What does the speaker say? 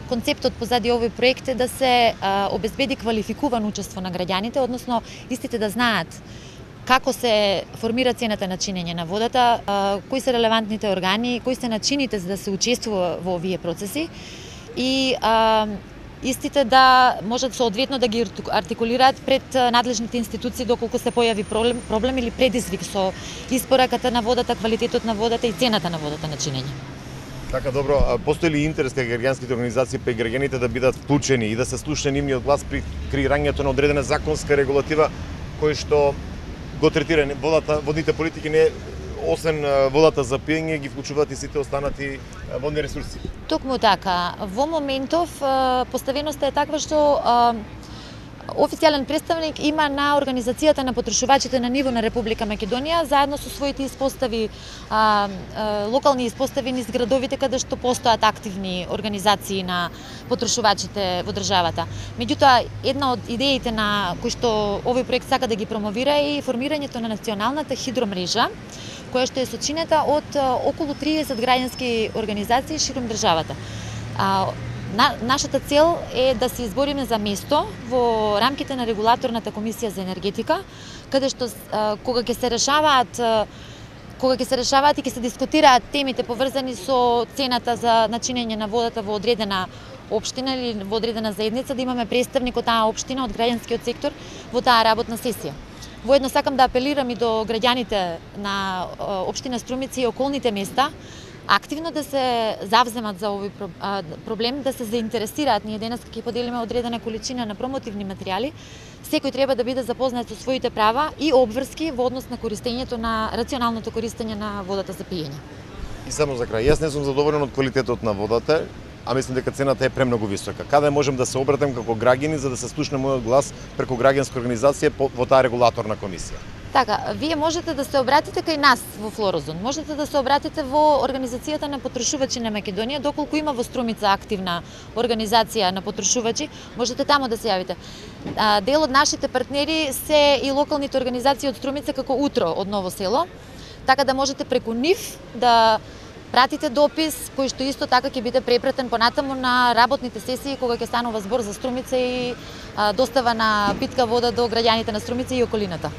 концептот позади овој проект е да се обезбеди квалификувано учество на граѓаните, односно истите да знаат како се формира цената на чинење на водата, кои се релевантните органи, кои се начините за да се учествува во овие процеси и истите да можат соодветно да ги артикулираат пред надлежните институции доколку се појави проблем или предизвик со испораката на водата, квалитетот на водата и цената на водата на чинење. Така, добро, постои ли интерес кај граѓанските организации па и граѓаните да бидат вклучени и да се слуша нивниот глас при креирањето на одредена законска регулатива кој што го третира водните политики, не освен водата за пиење ги вклучуваат и сите останати водни ресурси? Токму така. Во моментов поставеноста е таква што официјален представник има на Организацијата на потрошувачите на ниво на Република Македонија, заедно со своите испостави, локални испостави низ градовите каде што постојат активни организации на потрошувачите во државата. Меѓутоа, една од идеите на кои што овој проект сака да ги промовира е формирањето на националната хидромрежа, која што е сочинета од околу 30 граѓански организации ширум државата. Нашата цел е да се избориме за место во рамките на регулаторната комисија за енергетика, каде што кога ќе се решаваат и ќе се дискутираат темите поврзани со цената за начинење на водата во одредена општина или во одредена заедница, да имаме представник од таа општина, од граѓанскиот сектор во таа работна сесија. Воедно сакам да апелирам и до граѓаните на општина Струмица и околните места активно да се завземат за овој проблем, да се заинтересираат. Ние денес ќе поделиме одредена количина на промотивни материјали. Секој треба да биде запознат со своите права и обврски во однос на користењето на рационалното користење на водата за пиење. И само за крај, јас не сум задоволен од квалитетот на водата, а мислам дека цената е премногу висока. Каде можам да се обратам како граѓани за да се слушне мојот глас преку граѓанска организација во таа регулаторна комисија? Така, вие можете да се обратите кај нас во Флорозон, можете да се обратите во Организацијата на потрошувачи на Македонија, доколку има во Струмица активна организација на потрошувачи, можете тамо да се јавите. Дел од нашите партнери се и локалните организации од Струмица како Утро од Ново село, така да можете преку нив да пратите допис кој што исто така ќе биде препратен понатаму на работните сесии кога ќе станува збор за Струмица и достава на питка вода до граѓаните на Струмица и околината.